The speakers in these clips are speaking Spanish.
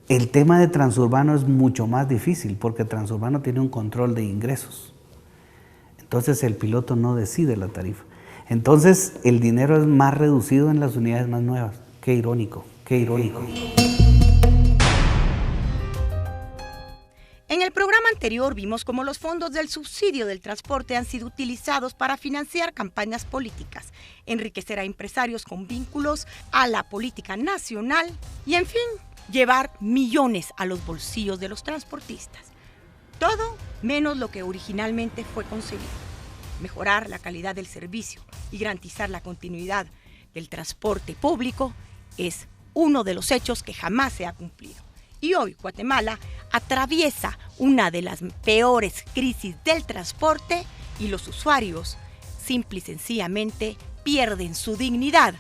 El tema de Transurbano es mucho más difícil porque Transurbano tiene un control de ingresos. Entonces el piloto no decide la tarifa. Entonces el dinero es más reducido en las unidades más nuevas. Qué irónico, qué irónico. En el programa anterior vimos cómo los fondos del subsidio del transporte han sido utilizados para financiar campañas políticas, enriquecer a empresarios con vínculos a la política nacional y, en fin, llevar millones a los bolsillos de los transportistas. Todo menos lo que originalmente fue concebido: mejorar la calidad del servicio y garantizar la continuidad del transporte público es uno de los hechos que jamás se ha cumplido. Y hoy Guatemala atraviesa una de las peores crisis del transporte y los usuarios simple y sencillamente pierden su dignidad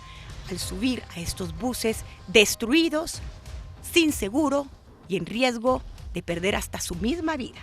al subir a estos buses destruidos, sin seguro y en riesgo de perder hasta su misma vida.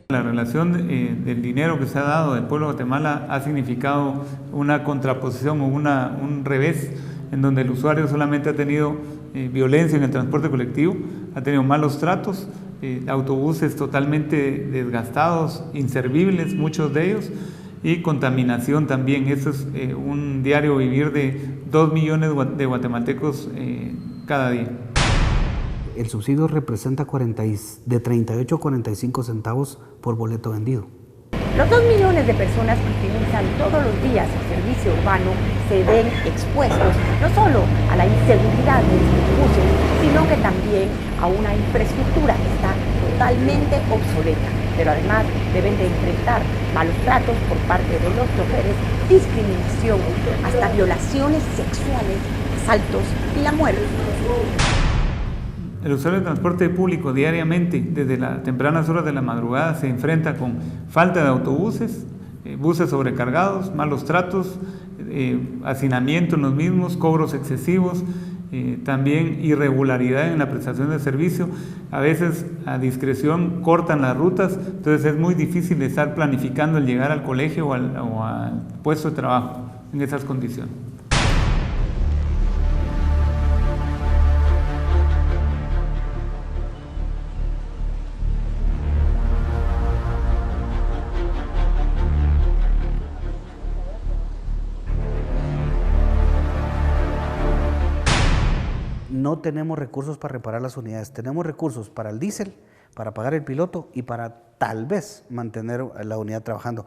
La relación del dinero que se ha dado del pueblo de Guatemala ha significado una contraposición o un revés, en donde el usuario solamente ha tenido violencia en el transporte colectivo, ha tenido malos tratos, autobuses totalmente desgastados, inservibles, muchos de ellos, y contaminación también. Eso es un diario vivir de 2 millones de guatemaltecos cada día. El subsidio representa de 38 a 45 centavos por boleto vendido. Los 2 millones de personas que utilizan todos los días el servicio urbano se ven expuestos no solo a la inseguridad de estos buses, sino que también a una infraestructura que está totalmente obsoleta. Pero además deben de enfrentar malos tratos por parte de los choferes, discriminación, hasta violaciones sexuales, asaltos y la muerte. El usuario de transporte público diariamente, desde las tempranas horas de la madrugada, se enfrenta con falta de autobuses, buses sobrecargados, malos tratos, hacinamiento en los mismos, cobros excesivos, también irregularidad en la prestación de servicio. A veces a discreción cortan las rutas, entonces es muy difícil estar planificando el llegar al colegio o al puesto de trabajo en esas condiciones. No tenemos recursos para reparar las unidades, tenemos recursos para el diésel, para pagar el piloto y para tal vez mantener la unidad trabajando.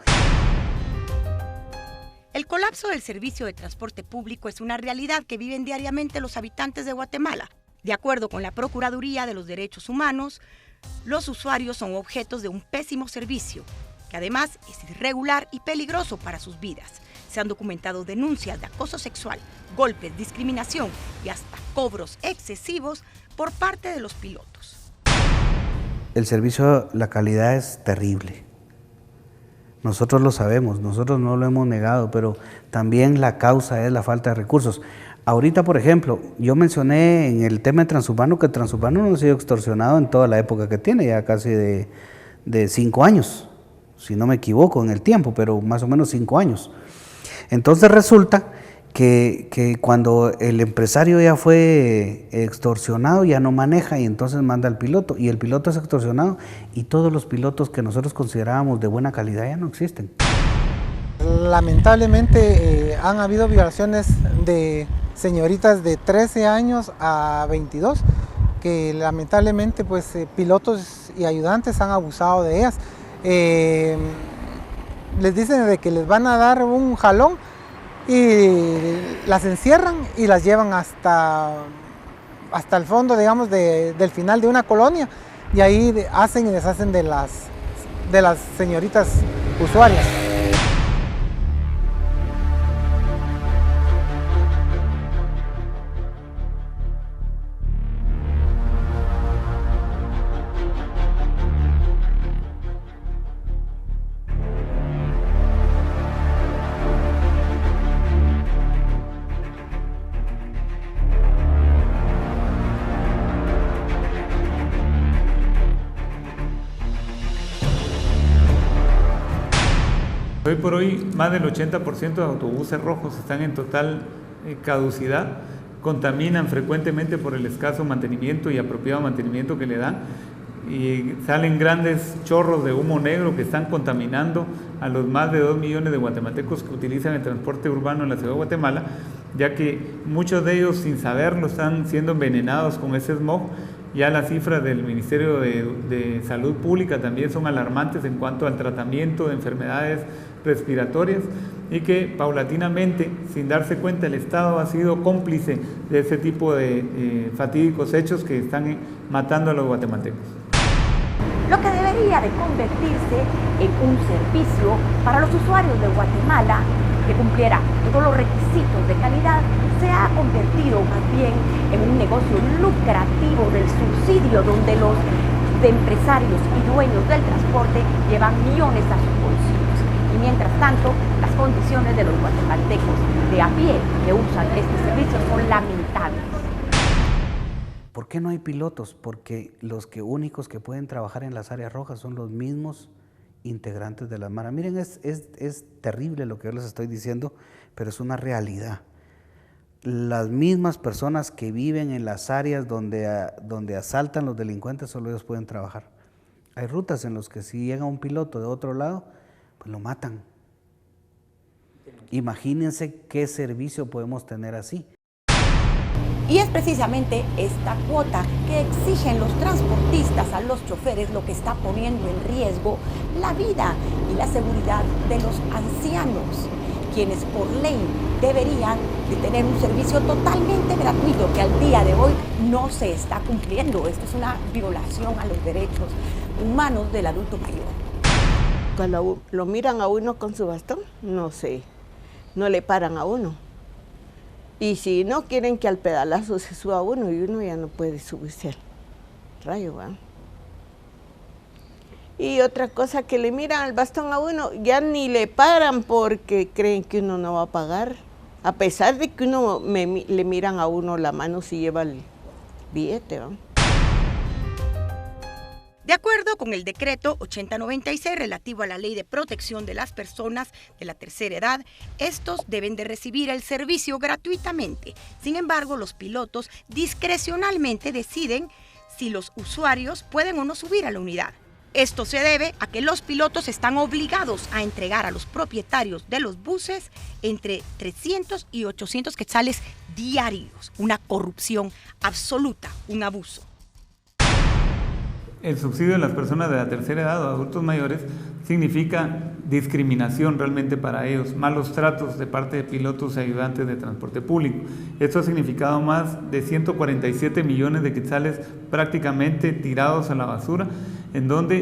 El colapso del servicio de transporte público es una realidad que viven diariamente los habitantes de Guatemala. De acuerdo con la Procuraduría de los Derechos Humanos, los usuarios son objetos de un pésimo servicio, que además es irregular y peligroso para sus vidas. Se han documentado denuncias de acoso sexual, golpes, discriminación y hasta cobros excesivos por parte de los pilotos. El servicio, la calidad es terrible. Nosotros lo sabemos, nosotros no lo hemos negado, pero también la causa es la falta de recursos. Ahorita, por ejemplo, yo mencioné en el tema de Transurbano que Transurbano no ha sido extorsionado en toda la época que tiene, ya casi de 5 años, si no me equivoco en el tiempo, pero más o menos 5 años. Entonces resulta que cuando el empresario ya fue extorsionado, ya no maneja y entonces manda al piloto, y el piloto es extorsionado y todos los pilotos que nosotros considerábamos de buena calidad ya no existen. Lamentablemente han habido violaciones de señoritas de 13 años a 22, que lamentablemente pues pilotos y ayudantes han abusado de ellas. Les dicen de que les van a dar un jalón y las encierran y las llevan hasta el fondo, digamos, del final de una colonia, y ahí hacen y deshacen de las señoritas usuarias. hoy por hoy más del 80% de autobuses rojos están en total caducidad, contaminan frecuentemente por el escaso mantenimiento y apropiado mantenimiento que le dan, y salen grandes chorros de humo negro que están contaminando a los más de 2 millones de guatemaltecos que utilizan el transporte urbano en la ciudad de Guatemala, ya que muchos de ellos sin saberlo están siendo envenenados con ese smog. Ya las cifras del Ministerio de Salud Pública también son alarmantes en cuanto al tratamiento de enfermedades respiratorias, y que paulatinamente, sin darse cuenta, el Estado ha sido cómplice de ese tipo de fatídicos hechos que están matando a los guatemaltecos. Lo que debería de convertirse en un servicio para los usuarios de Guatemala que cumpliera todos los requisitos de calidad, se ha convertido más bien en un negocio lucrativo del subsidio, donde los empresarios y dueños del transporte llevan millones a sus bolsillos. Y mientras tanto, las condiciones de los guatemaltecos de a pie que usan este servicio son lamentables. ¿Por qué no hay pilotos? Porque los únicos que pueden trabajar en las áreas rojas son los mismos integrantes de la Mara. Miren, es terrible lo que yo les estoy diciendo, pero es una realidad. Las mismas personas que viven en las áreas donde asaltan los delincuentes, solo ellos pueden trabajar. Hay rutas en las que si llega un piloto de otro lado, pues lo matan. Imagínense qué servicio podemos tener así. Y es precisamente esta cuota que exigen los transportistas a los choferes lo que está poniendo en riesgo la vida y la seguridad de los ancianos, quienes por ley deberían de tener un servicio totalmente gratuito que al día de hoy no se está cumpliendo. Esto es una violación a los derechos humanos del adulto mayor. Cuando lo miran a uno con su bastón, no sé, no le paran a uno. Y si no quieren que al pedalazo se suba uno, y uno ya no puede subirse al rayo, ¿va? Y otra cosa, que le miran al bastón a uno, ya ni le paran porque creen que uno no va a pagar, a pesar de que uno le miran a uno la mano si lleva el billete, ¿va? De acuerdo con el decreto 8096 relativo a la Ley de Protección de las Personas de la Tercera Edad, estos deben de recibir el servicio gratuitamente. Sin embargo, los pilotos discrecionalmente deciden si los usuarios pueden o no subir a la unidad. Esto se debe a que los pilotos están obligados a entregar a los propietarios de los buses entre 300 y 800 quetzales diarios. Una corrupción absoluta, un abuso. El subsidio de las personas de la tercera edad o adultos mayores significa discriminación realmente para ellos, malos tratos de parte de pilotos y ayudantes de transporte público. Esto ha significado más de 147 millones de quetzales prácticamente tirados a la basura, en donde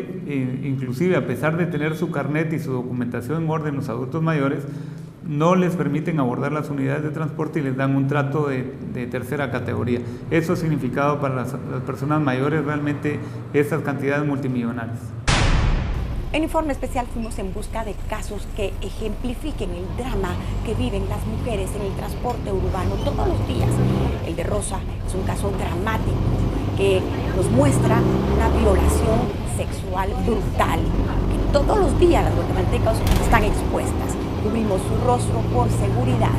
inclusive a pesar de tener su carnet y su documentación en orden, los adultos mayores no les permiten abordar las unidades de transporte y les dan un trato de tercera categoría. Eso ha significado para las personas mayores realmente esas cantidades multimillonarias. En Informe Especial fuimos en busca de casos que ejemplifiquen el drama que viven las mujeres en el transporte urbano todos los días. El de Rosa es un caso dramático que nos muestra una violación sexual brutal, que todos los días las guatemaltecas están expuestas. Cubrimos su rostro por seguridad.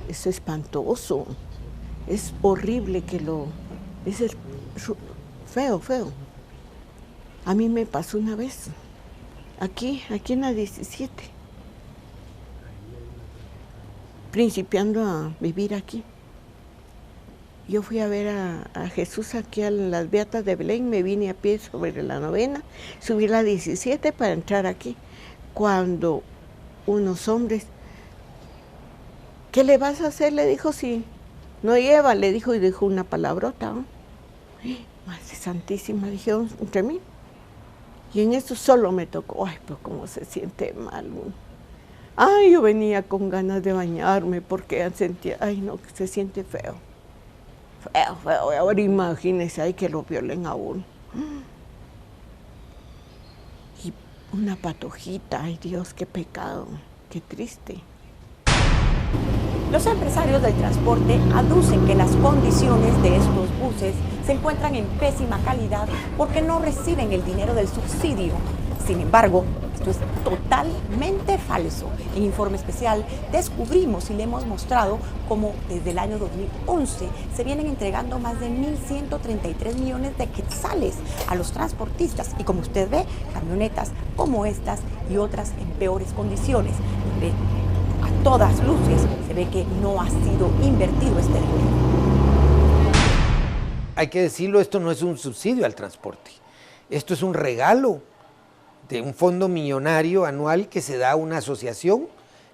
Es espantoso, es horrible es feo, feo. A mí me pasó una vez, aquí en la 17, principiando a vivir aquí. Yo fui a ver a Jesús aquí a las Beatas de Belén, me vine a pie sobre la 9ª, subí la 17 para entrar aquí. Cuando unos hombres, ¿qué le vas a hacer? Le dijo, si no lleva, le dijo, y dijo una palabrota, ¿no? Madre Santísima, dijeron entre mí. Y en eso solo me tocó, ay, pues cómo se siente mal. Ay, yo venía con ganas de bañarme porque sentía, ay no, que se siente feo. Feo, feo. Ahora imagínese, ay, que lo violen a uno. Y una patojita, ay Dios, qué pecado, qué triste. Los empresarios del transporte aducen que las condiciones de estos buses se encuentran en pésima calidad porque no reciben el dinero del subsidio. Sin embargo, Esto es totalmente falso. En Informe Especial descubrimos y le hemos mostrado cómo desde el año 2011 se vienen entregando más de 1.133 millones de quetzales a los transportistas y, como usted ve, camionetas como estas y otras en peores condiciones, donde a todas luces se ve que no ha sido invertido este dinero. Hay que decirlo, esto no es un subsidio al transporte, esto es un regalo de un fondo millonario anual que se da a una asociación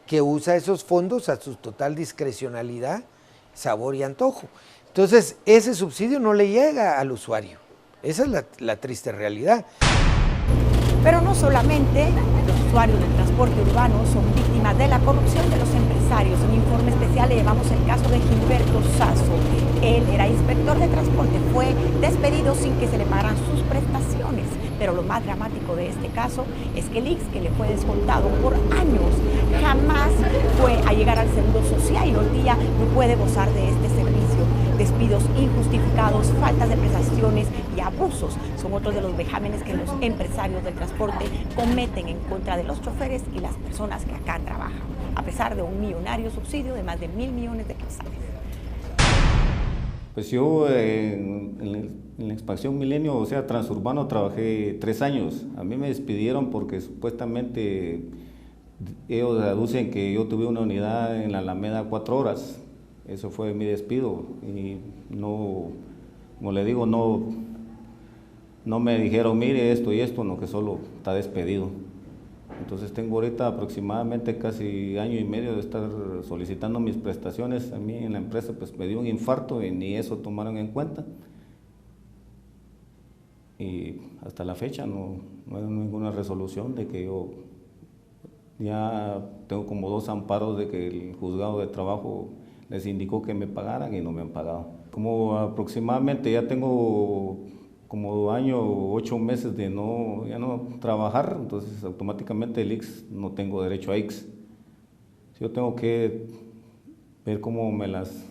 que usa esos fondos a su total discrecionalidad, sabor y antojo. Entonces, ese subsidio no le llega al usuario. Esa es la triste realidad. Pero no solamente los usuarios del transporte urbano son víctimas de la corrupción de los empresarios. En Informe Especial le llevamos el caso de Gilberto Sasso. Él era inspector de transporte, fue despedido sin que se le pagaran sus prestaciones. Pero lo más dramático de este caso es que el IX, que le fue descontado por años, jamás fue a llegar al Seguro Social y hoy día no puede gozar de este servicio. Despidos injustificados, faltas de prestaciones y abusos son otros de los vejámenes que los empresarios del transporte cometen en contra de los choferes y las personas que acá trabajan, a pesar de un millonario subsidio de más de 1.000 millones de quetzales. Pues yo en la expansión Milenio, o sea, transurbano, trabajé 3 años. A mí me despidieron porque supuestamente ellos aducen que yo tuve una unidad en la Alameda 4 horas. Eso fue mi despido y no, como le digo, no me dijeron, mire esto y esto, no, que solo está despedido. Entonces tengo ahorita aproximadamente casi año y medio de estar solicitando mis prestaciones. A mí en la empresa pues me dio un infarto y ni eso tomaron en cuenta. Y hasta la fecha no hay ninguna resolución de que yo ya tengo como 2 amparos de que el juzgado de trabajo les indicó que me pagaran y no me han pagado. Como aproximadamente ya tengo como año o 8 meses de ya no trabajar, entonces automáticamente el IX no tengo derecho a IX. Yo tengo que ver cómo me las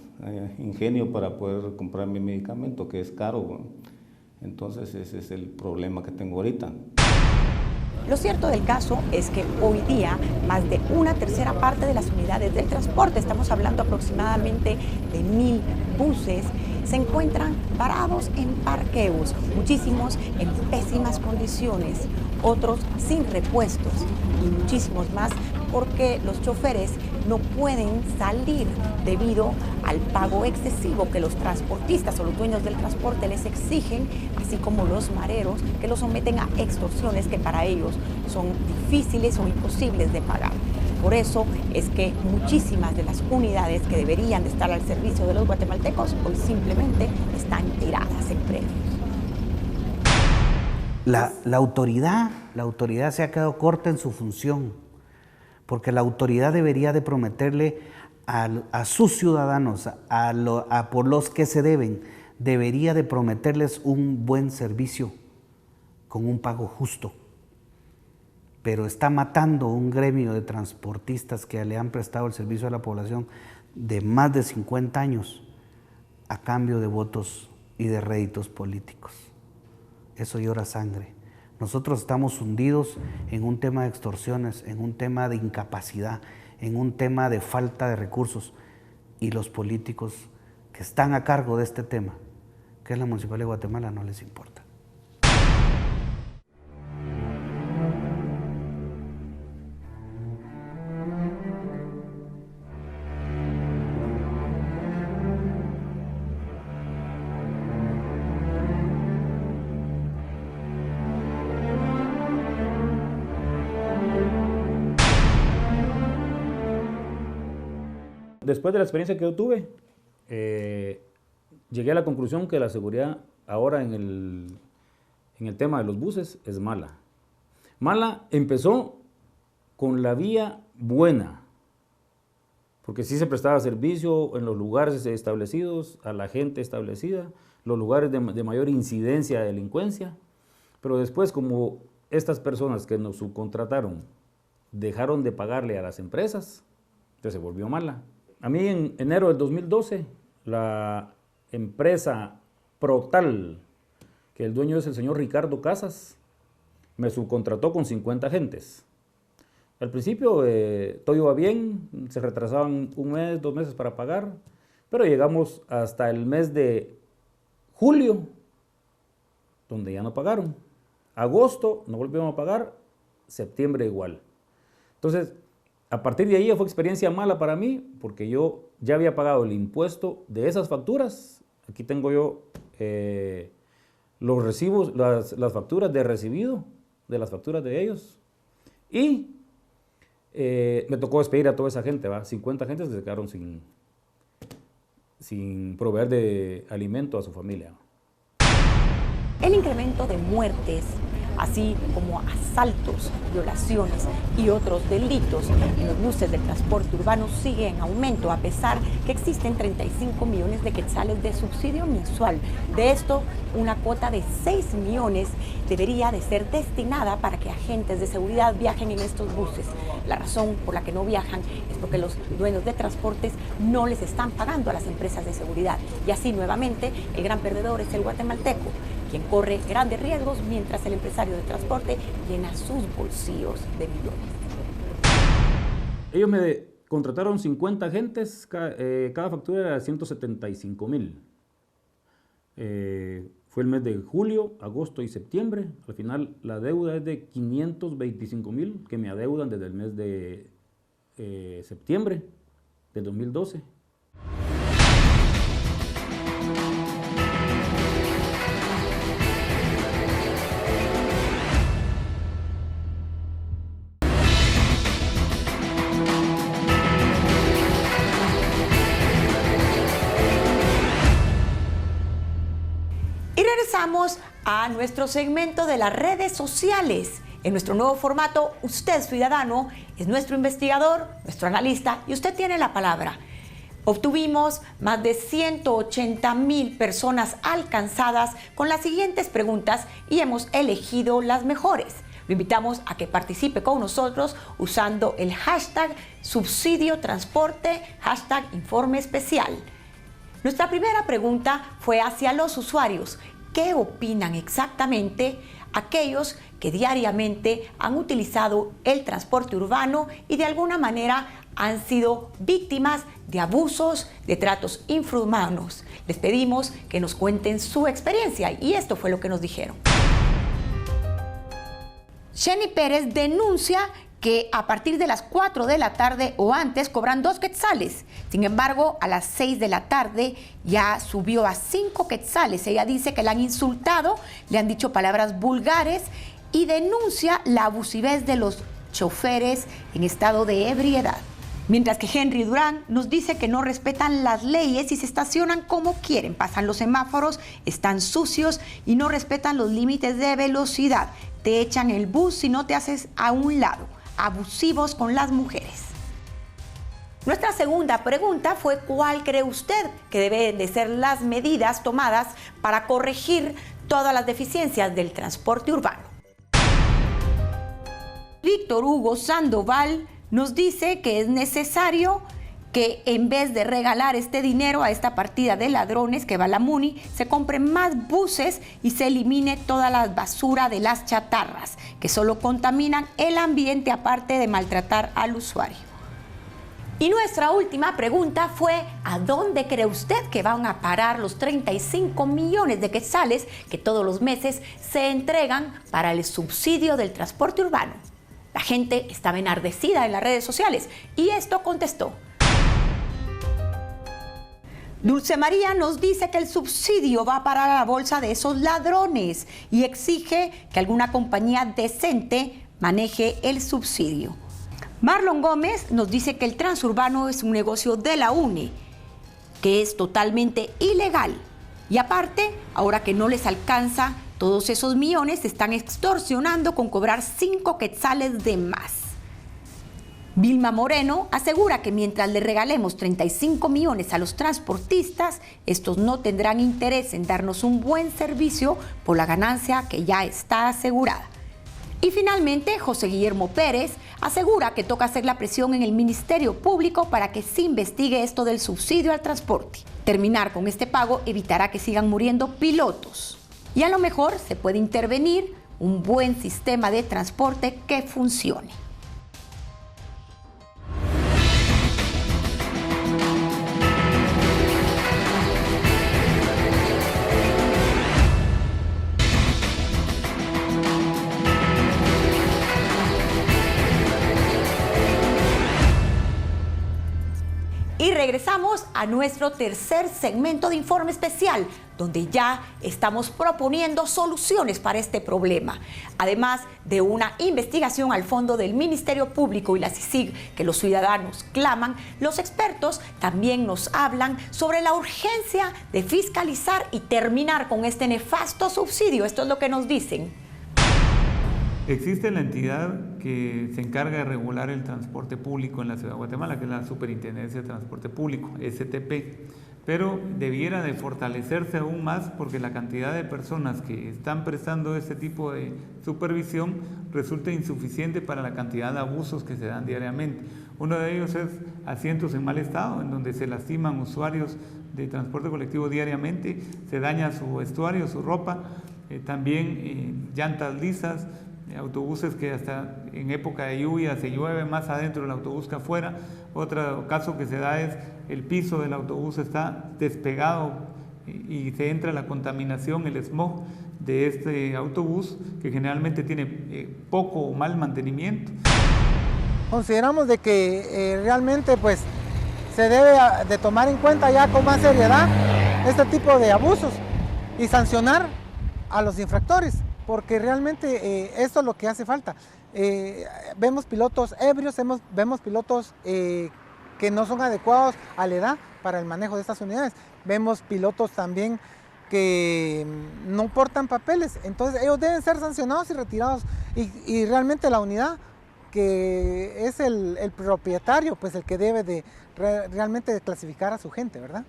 ingenio para poder comprar mi medicamento, que es caro. Bueno. Entonces ese es el problema que tengo ahorita. Lo cierto del caso es que hoy día más de 1/3 parte de las unidades del transporte, estamos hablando aproximadamente de 1.000 buses, se encuentran varados en parqueos, muchísimos en pésimas condiciones, otros sin repuestos y muchísimos más porque los choferes no pueden salir debido al pago excesivo que los transportistas o los dueños del transporte les exigen, así como los mareros que los someten a extorsiones que para ellos son difíciles o imposibles de pagar. Por eso es que muchísimas de las unidades que deberían de estar al servicio de los guatemaltecos hoy simplemente están tiradas en predios. La autoridad se ha quedado corta en su función, porque la autoridad debería de prometerle a sus ciudadanos, por los que se deben, debería de prometerles un buen servicio con un pago justo. Pero está matando un gremio de transportistas que le han prestado el servicio a la población de más de 50 años a cambio de votos y de réditos políticos. Eso llora sangre. Nosotros estamos hundidos en un tema de extorsiones, en un tema de incapacidad, en un tema de falta de recursos, y los políticos que están a cargo de este tema, que es la Municipalidad de Guatemala, no les importa. Después de la experiencia que yo tuve, llegué a la conclusión que la seguridad ahora en el tema de los buses es mala. Mala empezó con la vía buena, porque sí se prestaba servicio en los lugares establecidos, a la gente establecida, los lugares de mayor incidencia de delincuencia, pero después como estas personas que nos subcontrataron dejaron de pagarle a las empresas, entonces se volvió mala. A mí en enero del 2012, la empresa Protal, que el dueño es el señor Ricardo Casas, me subcontrató con 50 agentes. Al principio todo iba bien, se retrasaban 1 mes, 2 meses para pagar, pero llegamos hasta el mes de julio, donde ya no pagaron. Agosto no volvieron a pagar, septiembre igual. Entonces, a partir de ahí ya fue experiencia mala para mí, porque yo ya había pagado el impuesto de esas facturas. Aquí tengo yo los recibos, las facturas de recibido, de las facturas de ellos. Y me tocó despedir a toda esa gente, ¿va? 50 gentes que se quedaron sin proveer de alimento a su familia. El incremento de muertes, así como asaltos, violaciones y otros delitos en los buses del transporte urbano sigue en aumento, a pesar que existen 35 millones de quetzales de subsidio mensual. De esto, una cuota de 6 millones debería de ser destinada para que agentes de seguridad viajen en estos buses. La razón por la que no viajan es porque los dueños de transportes no les están pagando a las empresas de seguridad. Y así, nuevamente, el gran perdedor es el guatemalteco, quien corre grandes riesgos mientras el empresario de transporte llena sus bolsillos de millones. Ellos me contrataron 50 agentes, cada factura era 175,000. Fue el mes de julio, agosto y septiembre. Al final la deuda es de 525,000 que me adeudan desde el mes de septiembre de 2012. Regresamos a nuestro segmento de las redes sociales. En nuestro nuevo formato, usted, ciudadano, es nuestro investigador, nuestro analista, y usted tiene la palabra. Obtuvimos más de 180,000 personas alcanzadas con las siguientes preguntas y hemos elegido las mejores. Lo invitamos a que participe con nosotros usando el hashtag subsidio transporte, hashtag informe especial. Nuestra primera pregunta fue hacia los usuarios. ¿Qué opinan exactamente aquellos que diariamente han utilizado el transporte urbano y de alguna manera han sido víctimas de abusos, de tratos infrahumanos? Les pedimos que nos cuenten su experiencia y esto fue lo que nos dijeron. Jenny Pérez denuncia que a partir de las 4 de la tarde o antes cobran 2 quetzales. Sin embargo, a las 6 de la tarde ya subió a 5 quetzales. Ella dice que la han insultado, le han dicho palabras vulgares y denuncia la abusivez de los choferes en estado de ebriedad. Mientras que Henry Durán nos dice que no respetan las leyes y se estacionan como quieren. Pasan los semáforos, están sucios y no respetan los límites de velocidad. Te echan el bus si no te haces a un lado. Abusivos con las mujeres. Nuestra segunda pregunta fue: ¿cuál cree usted que deben de ser las medidas tomadas para corregir todas las deficiencias del transporte urbano? Víctor Hugo Sandoval nos dice que es necesario que en vez de regalar este dinero a esta partida de ladrones que va a la MUNI, se compren más buses y se elimine toda la basura de las chatarras, que solo contaminan el ambiente aparte de maltratar al usuario. Y nuestra última pregunta fue: ¿a dónde cree usted que van a parar los 35 millones de quetzales que todos los meses se entregan para el subsidio del transporte urbano? La gente estaba enardecida en las redes sociales y esto contestó. Dulce María nos dice que el subsidio va para la bolsa de esos ladrones y exige que alguna compañía decente maneje el subsidio. Marlon Gómez nos dice que el transurbano es un negocio de la UNE, que es totalmente ilegal. Y aparte, ahora que no les alcanza todos esos millones, se están extorsionando con cobrar 5 quetzales de más. Vilma Moreno asegura que mientras le regalemos 35 millones a los transportistas, estos no tendrán interés en darnos un buen servicio por la ganancia que ya está asegurada. Y finalmente, José Guillermo Pérez asegura que toca hacer la presión en el Ministerio Público para que se investigue esto del subsidio al transporte. Terminar con este pago evitará que sigan muriendo pilotos. Y a lo mejor se puede intervenir un buen sistema de transporte que funcione. Y regresamos a nuestro tercer segmento de Informe Especial, donde ya estamos proponiendo soluciones para este problema. Además de una investigación al fondo del Ministerio Público y la CICIG que los ciudadanos claman, los expertos también nos hablan sobre la urgencia de fiscalizar y terminar con este nefasto subsidio. Esto es lo que nos dicen. Existe la entidad que se encarga de regular el transporte público en la Ciudad de Guatemala, que es la Superintendencia de Transporte Público, STP, pero debiera de fortalecerse aún más porque la cantidad de personas que están prestando este tipo de supervisión resulta insuficiente para la cantidad de abusos que se dan diariamente. Uno de ellos es asientos en mal estado, en donde se lastiman usuarios de transporte colectivo diariamente, se daña su vestuario, su ropa, también llantas lisas, autobuses que hasta en época de lluvia se llueve más adentro del autobús que afuera. Otro caso que se da es el piso del autobús está despegado y se entra la contaminación, el smog de este autobús que generalmente tiene poco o mal mantenimiento. Consideramos de que realmente pues se debe de tomar en cuenta ya con más seriedad este tipo de abusos y sancionar a los infractores, porque realmente esto es lo que hace falta. Vemos pilotos ebrios, vemos pilotos que no son adecuados a la edad para el manejo de estas unidades. Vemos pilotos también que no portan papeles, entonces ellos deben ser sancionados y retirados. Y realmente la unidad, que es el propietario, pues el que debe de realmente de clasificar a su gente, ¿verdad?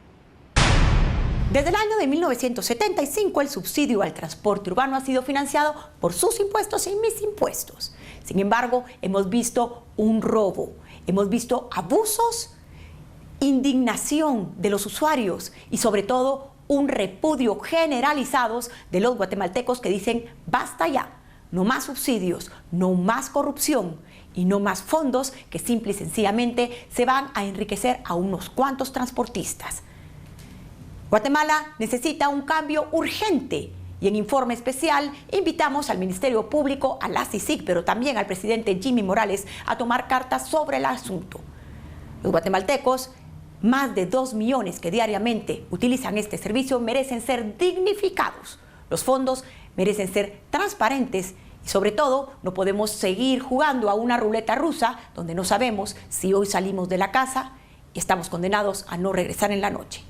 Desde el año de 1975, el subsidio al transporte urbano ha sido financiado por sus impuestos y mis impuestos. Sin embargo, hemos visto un robo, hemos visto abusos, indignación de los usuarios y sobre todo un repudio generalizados de los guatemaltecos que dicen basta ya, no más subsidios, no más corrupción y no más fondos que simple y sencillamente se van a enriquecer a unos cuantos transportistas. Guatemala necesita un cambio urgente y en Informe Especial invitamos al Ministerio Público, a la CICIG, pero también al presidente Jimmy Morales a tomar cartas sobre el asunto. Los guatemaltecos, más de 2 millones que diariamente utilizan este servicio, merecen ser dignificados. Los fondos merecen ser transparentes y sobre todo no podemos seguir jugando a una ruleta rusa donde no sabemos si hoy salimos de la casa y estamos condenados a no regresar en la noche.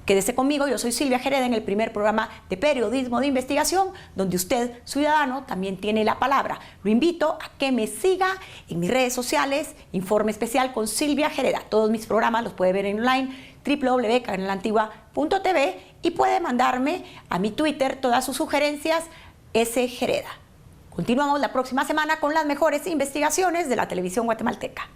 Quédese conmigo, yo soy Silvia Jereda en el primer programa de periodismo de investigación, donde usted, ciudadano, también tiene la palabra. Lo invito a que me siga en mis redes sociales, Informe Especial con Silvia Jereda. Todos mis programas los puede ver en online, www.canalantigua.tv, y puede mandarme a mi Twitter todas sus sugerencias, sjereda. Continuamos la próxima semana con las mejores investigaciones de la televisión guatemalteca.